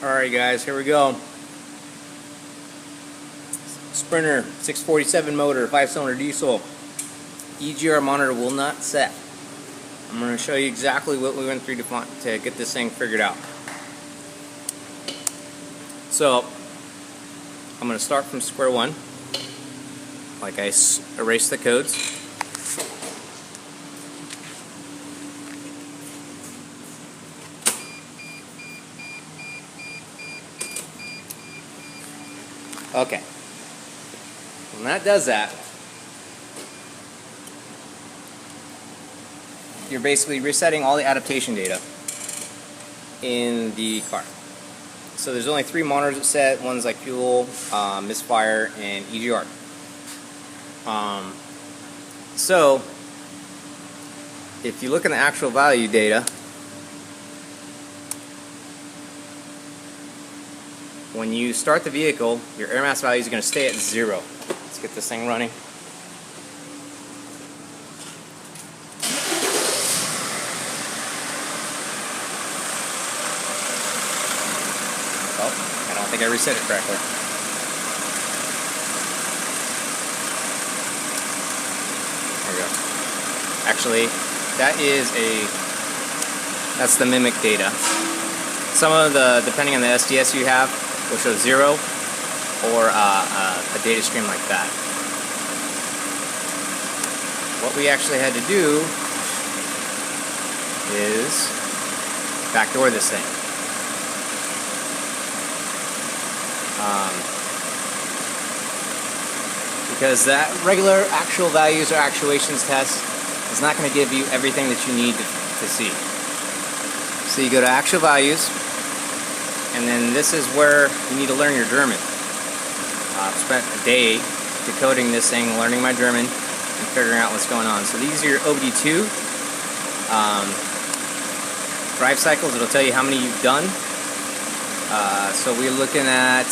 Alright guys, here we go. Sprinter 647 motor, 5-cylinder diesel. EGR monitor will not set. I'm going to show you exactly what we went through to get this thing figured out. So, I'm going to start from square one. Like I erased the codes. Okay. When that does that, you're basically resetting all the adaptation data in the car. So there's only 3 monitors that set. One's like fuel, misfire, and EGR. So if you look in the actual value data, when you start the vehicle, your air mass value is going to stay at 0. Let's get this thing running. Oh, I don't think I reset it correctly. There we go. Actually, that's the mimic data. Some of the, depending on the SDS you have, will show 0 or a data stream like that. What we actually had to do is backdoor this thing. Because that regular actual values or actuations test is not going to give you everything that you need to see. So you go to actual values, and then this is where you need to learn your German. I've spent a day decoding this thing, learning my German, and figuring out what's going on. So these are your OBD2 drive cycles. It'll tell you how many you've done. So we're looking at,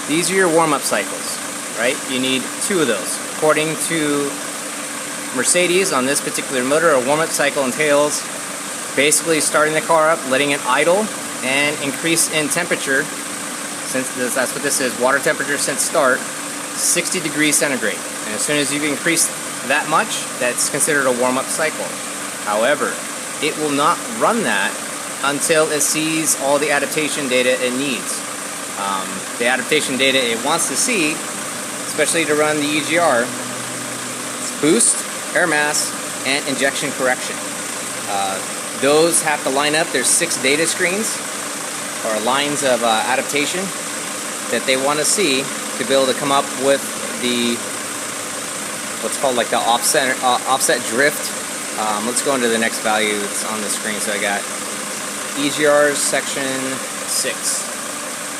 these are your warm-up cycles, right? You need 2 of those. According to Mercedes, on this particular motor, a warm-up cycle entails basically starting the car up, letting it idle, and increase in temperature, since that's what this is, water temperature since start, 60 degrees centigrade. And as soon as you've increased that much, that's considered a warm-up cycle. However, it will not run that until it sees all the adaptation data it needs. The adaptation data it wants to see, especially to run the EGR, is boost, air mass, and injection correction. Those have to line up. There's 6 data screens, or lines of adaptation, that they want to see to be able to come up with the, what's called like the offset drift. Let's go into the next value that's on the screen. So I got EGR section 6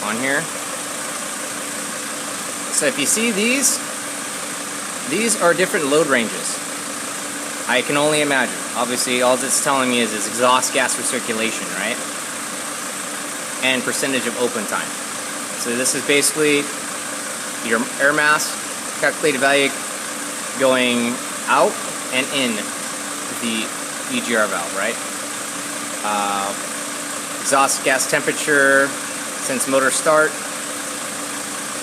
on here. So if you see these are different load ranges. I can only imagine. Obviously, all it's telling me is exhaust gas recirculation, right? And percentage of open time. So this is basically your air mass, calculated value going out and in the EGR valve, right? Exhaust gas temperature since motor start.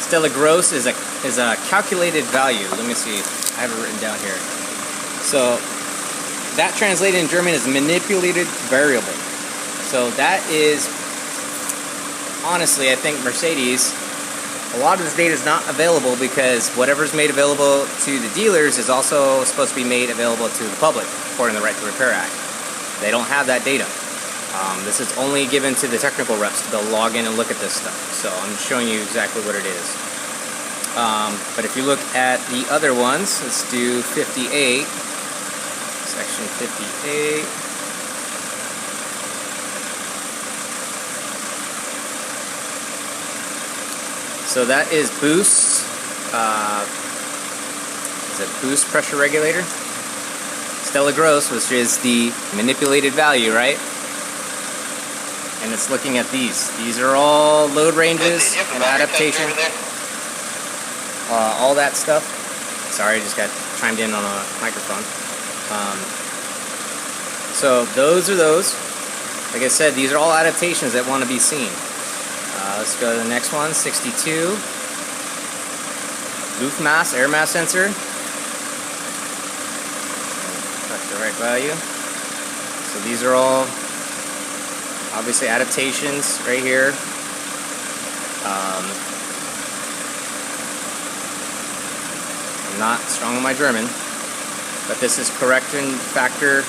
Stella gross is a calculated value. Let me see. I have it written down here. So that translated in German is manipulated variable. So that is, honestly, I think Mercedes, a lot of this data is not available because whatever's made available to the dealers is also supposed to be made available to the public, according to the Right to Repair Act. They don't have that data. This is only given to the technical reps to go log in and look at this stuff. So I'm showing you exactly what it is. But if you look at the other ones, let's do 58, section 58. So that is boost, is it boost pressure regulator? Stella gross, which is the manipulated value, right? And it's looking at these. These are all load ranges and adaptation. All that stuff. Sorry, I just got chimed in on a microphone. So those are those. Like I said, these are all adaptations that want to be seen. Let's go to the next one, 62. Roof mass, air mass sensor. That's the right value. So these are all obviously adaptations right here. I'm not strong on my German, but this is correction factor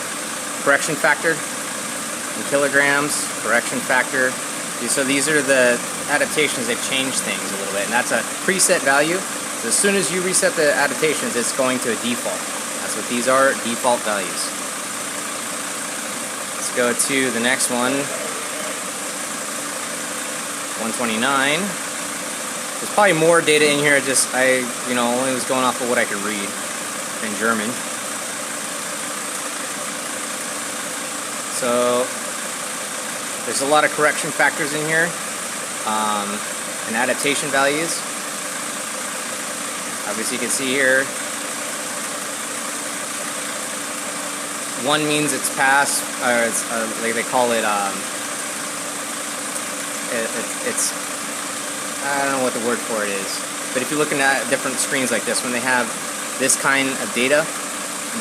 in kilograms, correction factor. So these are the adaptations that change things a little bit, and that's a preset value. So as soon as you reset the adaptations, it's going to a default. That's what these are, default values. Let's go to the next one, 129. There's probably more data in here. I only was going off of what I could read in German. So there's a lot of correction factors in here, and adaptation values. Obviously, you can see here. One means it's passed, or it's like they call it. It's I don't know what the word for it is, but if you're looking at different screens like this, when they have this kind of data,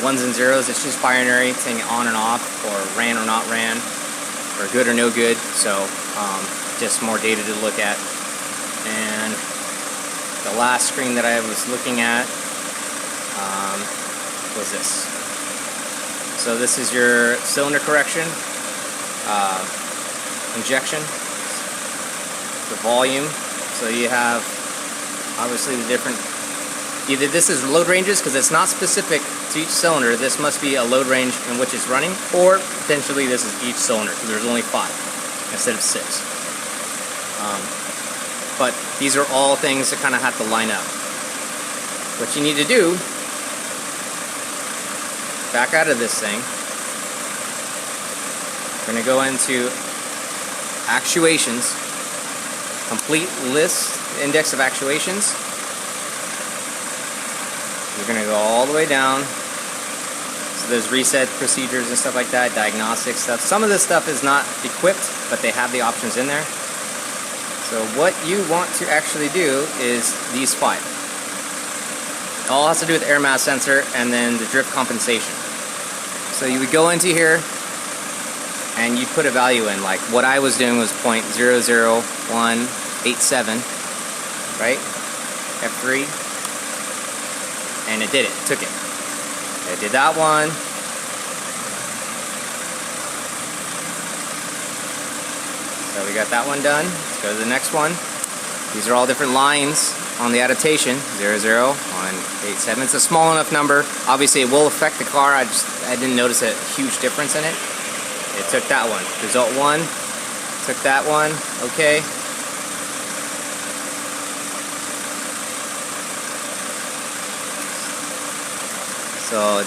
ones and zeros, it's just binary, saying on and off, or ran or not ran, or good or no good. So just more data to look at. And the last screen that I was looking at was this. So this is your cylinder correction, injection, the volume. So you have obviously the different, either this is load ranges because it's not specific to each cylinder, this must be a load range in which it's running, or potentially this is each cylinder because there's only 5 instead of 6. But these are all things that kind of have to line up. What you need to do, back out of this thing, we're going to go into actuations, complete list, index of actuations. We're going to go all the way down. So there's reset procedures and stuff like that, diagnostic stuff. Some of this stuff is not equipped, but they have the options in there. So what you want to actually do is these 5. It all has to do with air mass sensor and then the drift compensation. So you would go into here and you put a value in, like what I was doing was 0.00187, right? F3, and it did it, took it. It did that one. So we got that one done. Let's go to the next one. These are all different lines on the adaptation. 00187. It's a small enough number. Obviously it will affect the car. I didn't notice a huge difference in it. It took that one. Result 1. Took that one. Okay. So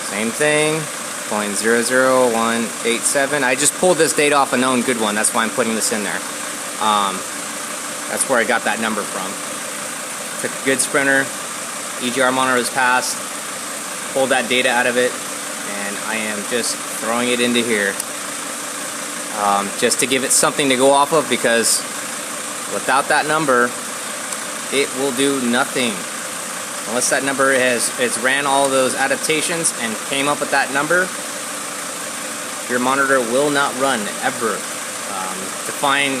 same thing. 0.00187. I just pulled this data off a known good one. That's why I'm putting this in there. That's where I got that number from. Took a good sprinter. EGR monitor was passed. Pulled that data out of it, and I am just throwing it into here, just to give it something to go off of, because without that number, it will do nothing. Unless that number it's ran all those adaptations and came up with that number, your monitor will not run ever. To find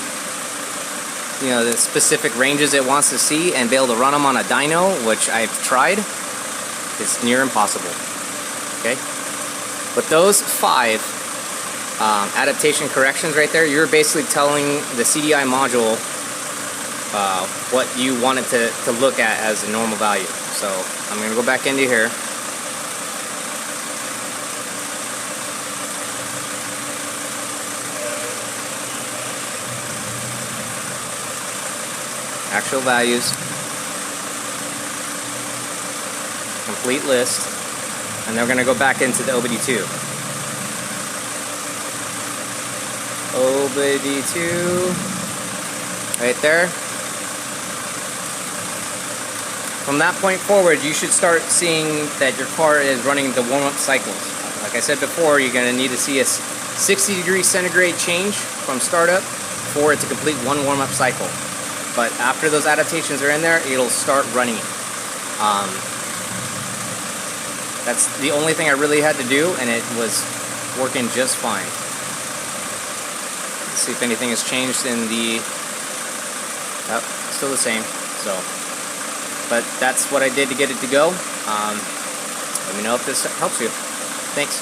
the specific ranges it wants to see and be able to run them on a dyno, which I've tried, it's near impossible. Okay, but those 5 adaptation corrections right there, you're basically telling the CDI module what you want it to look at as a normal value. So I'm going to go back into here. Actual values. Complete list. And then we're going to go back into the OBD2. OBD2. Right there. From that point forward, you should start seeing that your car is running the warm-up cycles. Like I said before, you're going to need to see a 60 degrees centigrade change from startup for it to complete one warm-up cycle. But after those adaptations are in there, it'll start running it. That's the only thing I really had to do, and it was working just fine. Let's see if anything has changed in the... Oh, still the same. So, but that's what I did to get it to go. Let me know if this helps you. Thanks.